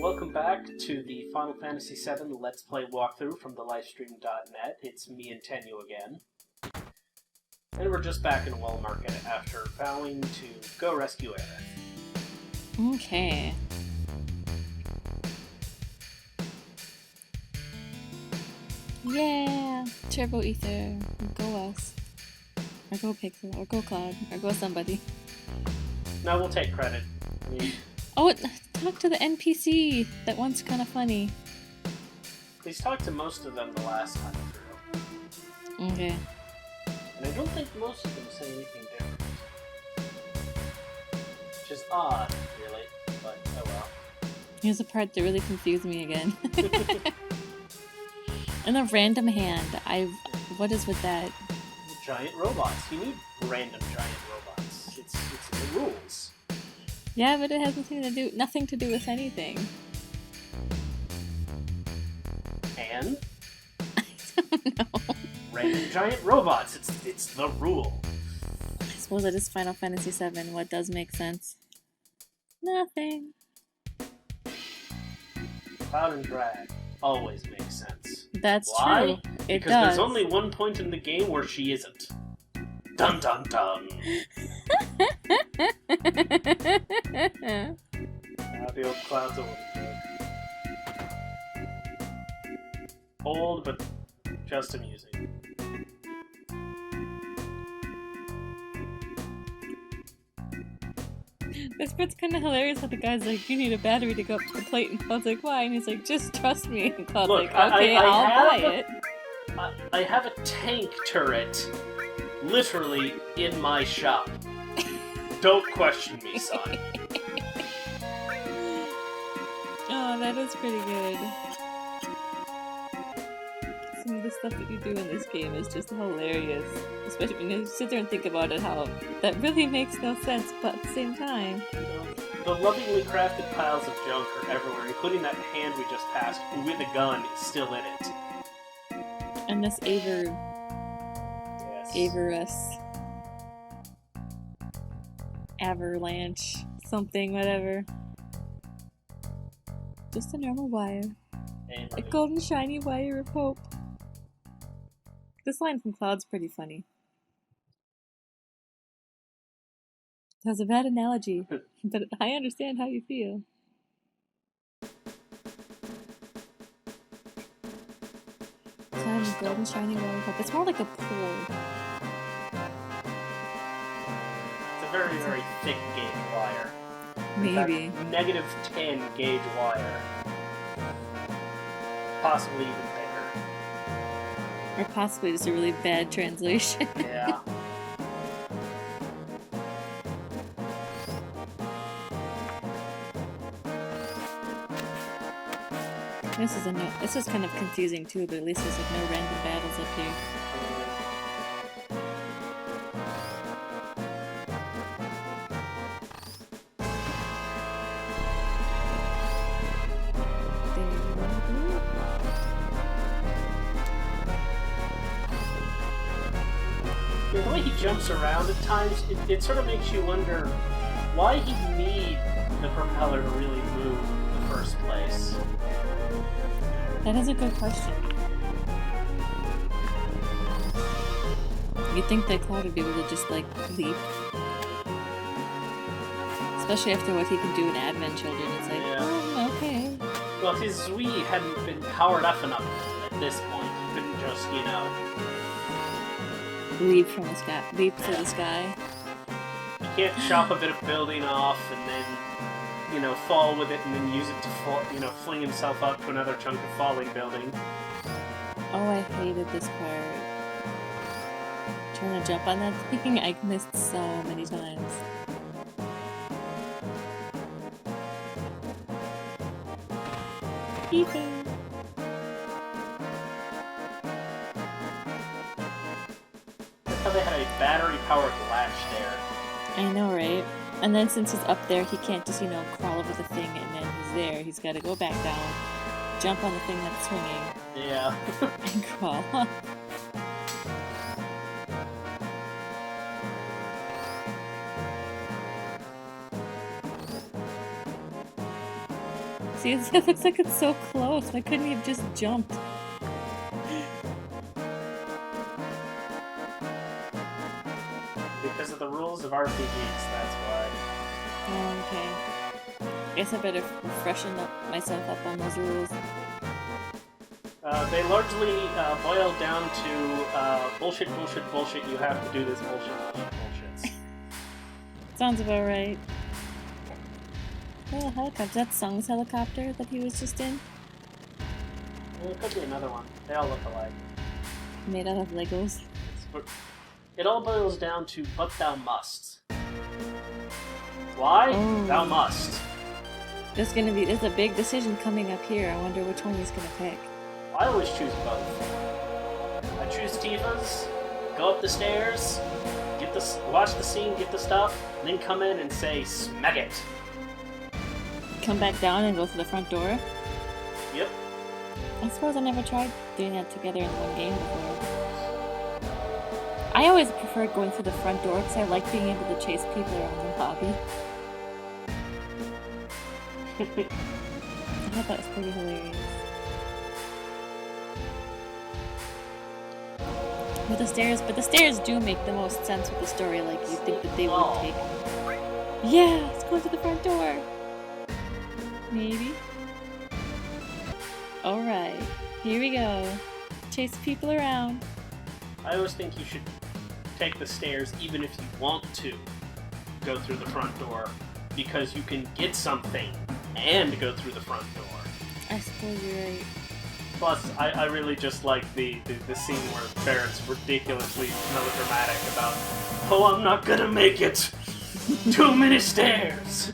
Welcome back to the Final Fantasy VII Let's Play walkthrough from the livestream.net. It's me and Tennyo again. And we're just back in Wall Market after vowing to go rescue Aerith. Okay. Yeah! Turbo Ether. Go us. Or go Pixel. Or go Cloud. Or go somebody. No, we'll take credit. Oh, talk to the NPC! That one's kind of funny. Please talk to most of them the last time through. Okay. And I don't think most of them say anything different. Which is odd, really, but oh well. Here's a part that really confused me again. And a random hand. What is with that? Giant robots. You need random giant robots. It's the rules. Yeah, but it has nothing to do with anything. And? I don't know. Random giant robots. It's the rule. I suppose it is Final Fantasy VII. What does make sense? Nothing. Cloud and drag always makes sense. That's Why? true. It because does. there's only one point in the game where she isn't. Dun dun dun. The old Cloud's old joke. Old, but just amusing. This part's kind of hilarious how the guy's like, you need a battery to go up to the plate, and Cloud's like, why? And he's like, just trust me. And Cloud's Look, like, okay, I'll buy it. I have a tank turret literally in my shop. Don't question me, son. Oh, that is pretty good. Some of the stuff that you do in this game is just hilarious. Especially when you sit there and think about it, how that really makes no sense, but at the same time. The lovingly crafted piles of junk are everywhere, including that hand we just passed, who with a gun is still in it. And this Averus. Avalanche. Something, whatever. Just a normal wire. A golden shiny wire of hope. This line from Cloud's pretty funny. That was a bad analogy, but I understand how you feel. Cloud and golden shiny wire of hope. It's more like a pole. It's a very, very thick gauge wire. Maybe. In fact, negative 10 gauge wire. Possibly even bigger. Or possibly just a really bad translation. Yeah. This is kind of confusing too, but at least there's like no random battles up here. The way he jumps around at times, it sort of makes you wonder why he'd need the propeller to really move in the first place. That is a good question. You'd think that Cloud would be able to just, like, leap. Especially after what he can do in Advent Children. It's like, yeah. Oh, okay. Well, his Wii hadn't been powered up enough at this point. He couldn't just, Leap from the sky. Leap to the sky. You can't chop a bit of building off and then, fall with it and then use it to fall, fling himself up to another chunk of falling building. Oh, I hated this part. Trying to jump on that thing, I missed so many times. Ethan. That's how they had a battery-powered latch there. I know, right? And then since he's up there, he can't just, crawl over the thing and then he's there. He's got to go back down, jump on the thing that's swinging. Yeah. And crawl up. See, it looks like it's so close. Why couldn't he have just jumped? Because of the rules of RPGs, that's why. Oh, okay. Guess I better freshen myself up on those rules. They largely boil down to bullshit, bullshit, bullshit. You have to do this bullshit, bullshit, bullshit. Sounds about right. Oh, helicopter. Is that Sung's helicopter that he was just in? Well, it could be another one. They all look alike. Made out of Legos. It all boils down to, but thou must. Why? Oh. Thou must. There's a big decision coming up here. I wonder which one he's gonna pick. I always choose both. I choose Tifa's, go up the stairs, watch the scene, get the stuff, and then come in and say, smack it. Come back down and go through the front door? Yep. I suppose I never tried doing that together in one game before. I always preferred going through the front door because I like being able to chase people around the lobby. I thought that was pretty hilarious. But the stairs do make the most sense with the story, like you'd think that they would take. Yeah, let's go to the front door. Maybe. Alright, here we go. Chase people around. I always think you should take the stairs even if you want to go through the front door, because you can get something and go through the front door. I suppose you're right. Plus, I really just like the scene where Barrett's ridiculously melodramatic about, oh, I'm not gonna make it! Too many stairs!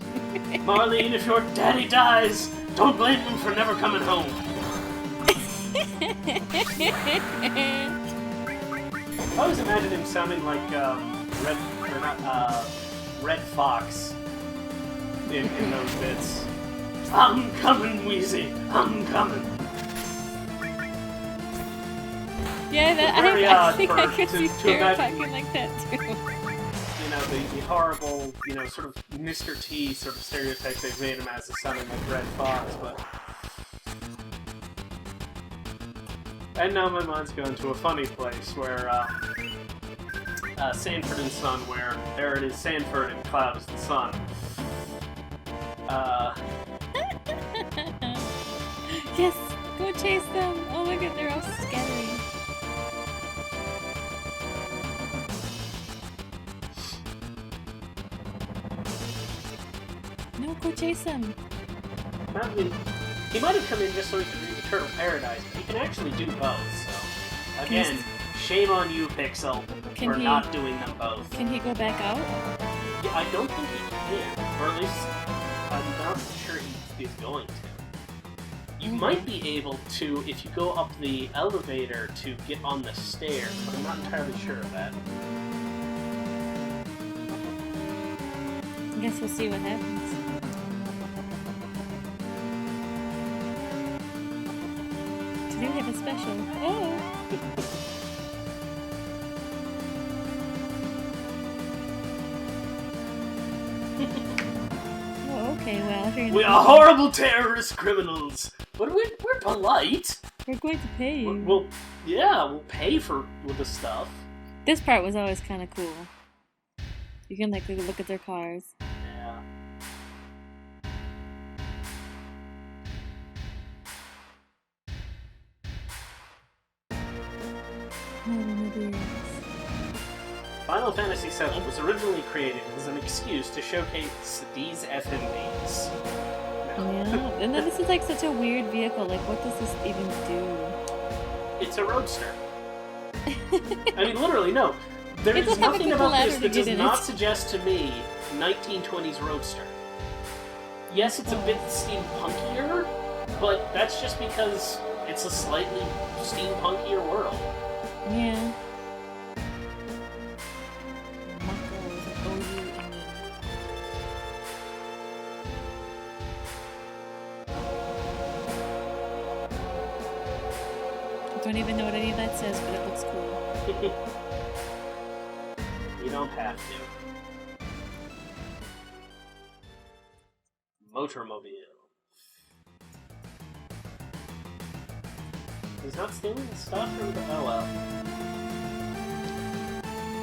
Marlene, if your daddy dies, don't blame him for never coming home. I always imagine him sounding like Red Fox in those bits. I'm coming, Wheezy. I'm coming. Yeah, I think I could see Barrett talking like that too. You know, the horrible, sort of Mr. T sort of stereotype they've made him as sounding like Red Fox, but... And now my mind's going to a funny place where, Sanford and Son, where Barret is Sanford and Cloud is the sun. Yes! Go chase them! Oh my god, they're all scary. No, go chase him! I mean, he might have come in just so he could read Eternal Paradise, but he can actually do both, so... Again, shame on you, Pixel, for not doing them both. Can he go back out? Yeah, I don't think he can, or at least I'm not sure he is going to. You might be able to, if you go up the elevator, to get on the stairs, but I'm not entirely sure of that. I guess we'll see what happens. Today we have a special. Oh! Oh, okay, well, we are horrible terrorist criminals, but we're polite. We're going to pay you. We'll pay for the stuff. This part was always kind of cool. You can look at their cars. Yeah. Final Fantasy VII was originally created as an excuse to showcase these FMVs. Yeah, and then this is like such a weird vehicle. Like, what does this even do? It's a roadster. I mean, literally, no. There is nothing about this that does not suggest to me 1920s roadster. Yes, it's a bit steampunkier, but that's just because it's a slightly steampunkier world. Yeah. I don't even know what any of that says, but it looks cool. You don't have to. Motormobile. He's not stealing stuff from the... Oh well.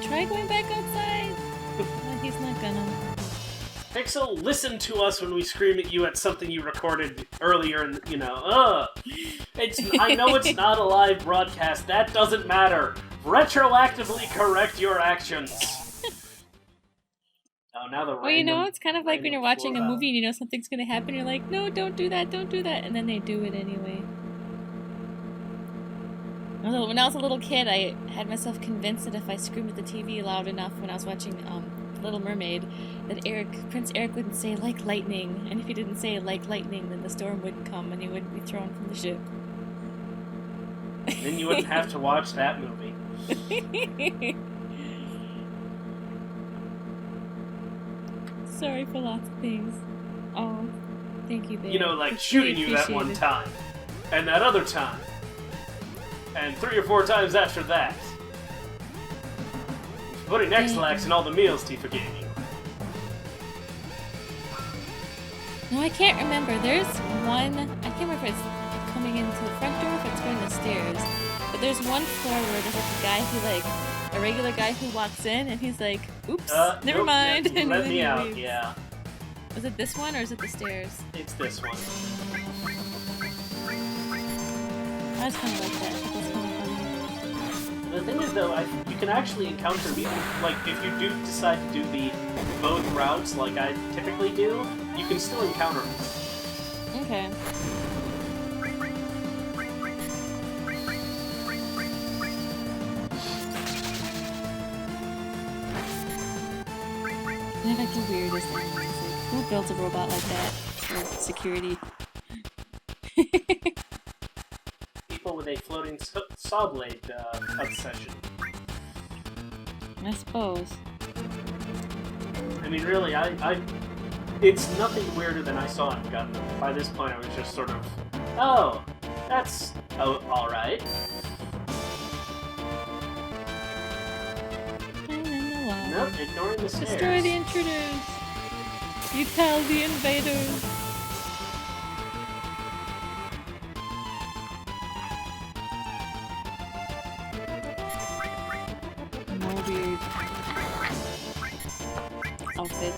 Try going back outside. But he's not gonna. Pixel, listen to us when we scream at you at something you recorded earlier and, you know, I know it's not a live broadcast, that doesn't matter. Retroactively correct your actions. Oh, now the Well, you know, it's kind of like when you're watching a movie and you know something's gonna happen, you're like, no, don't do that, and then they do it anyway. When I was a little kid, I had myself convinced that if I screamed at the TV loud enough when I was watching Little Mermaid, that Prince Eric wouldn't say like lightning, and if he didn't say like lightning, then the storm wouldn't come and he wouldn't be thrown from the ship. Then you wouldn't have to watch that movie. Sorry for lots of things. Oh, thank you, babe. You know, like shooting you that one time, and that other time, and 3 or 4 times after that. Putting X-Lax in all the meals Tifa gave you. No, I can't remember. There's one... I can't remember if it's coming into the front door or if it's going to the stairs. But there's one floor where there's like a guy who like... A regular guy who walks in and he's like, oops, never mind. Nope, let me out, leaves. Yeah. Was it this one or is it the stairs? It's this one. I was kind of like that. That's kind of funny. The thing is, though, you can actually encounter me. Like, if you do decide to do the both routes like I typically do, you can still encounter me. Okay. They're like the weirdest things. Like, who builds a robot like that for security? People with a floating saw blade obsession. I suppose. I mean, really, it's nothing weirder than I saw in Gundam. By this point, I was just sort of, oh, that's alright. Nope, ignoring the stairs. Destroy the intruders! You tell the invaders! More weird outfit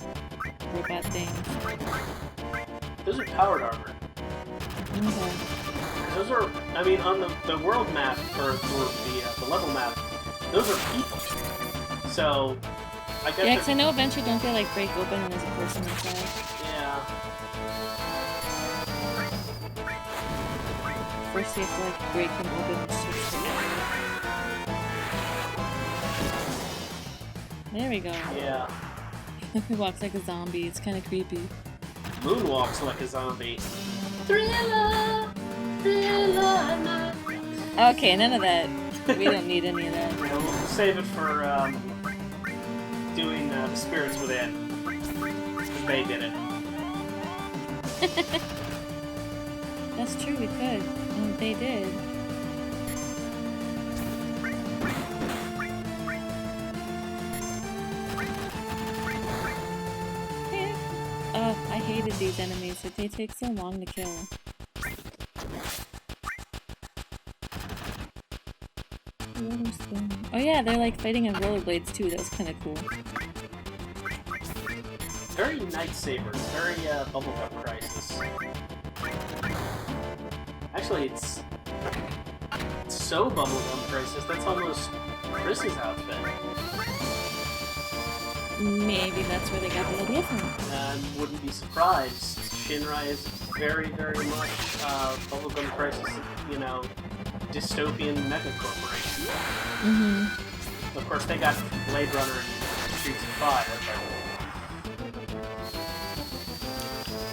robot things. Those are powered armor. Okay. Those are, I mean, on the world map, or the level map, those are people. So, I guess... Yeah, because I know eventually don't they like break open and there's a person inside. Yeah. First you have to like break them open and switch together. There we go. Yeah. He walks like a zombie, it's kind of creepy. Moonwalks like a zombie. Thriller! Thriller! Okay, none of that. We don't need any of that. Yeah, we'll save it for, doing the Spirits Within. They did it. That's true, we could. And they did. Oh, I hated these enemies, but they take so long to kill. Oh yeah, they're like fighting on rollerblades too, that was kinda cool. Very Night Sabers, very Bubblegum Crisis. Actually, it's so Bubblegum Crisis, that's almost Chris's outfit. Maybe that's where they got the idea from. Wouldn't be surprised. Shinra is very, very much Bubblegum Crisis, you know, dystopian mega corporation. Mm-hmm. Of course, they got Blade Runner and Streets of Fire,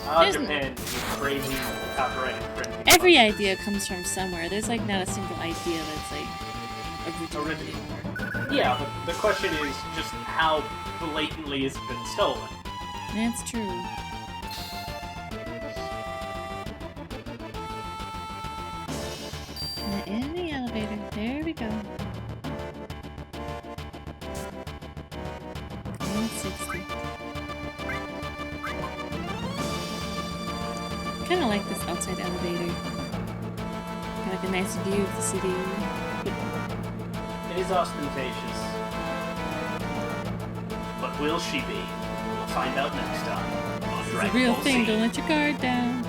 but... Japan, you crazy copyright infringement. Every idea comes from somewhere. There's like not a single idea that's like original. Yeah, but the question is just how blatantly has it been stolen? That's true. In the elevator. There we go. 160. Kinda like this outside elevator. Got like a nice view of the city. It is ostentatious. But will she be? We'll find out next time. On It's a Dragon real Ball thing, Z. don't let your guard down.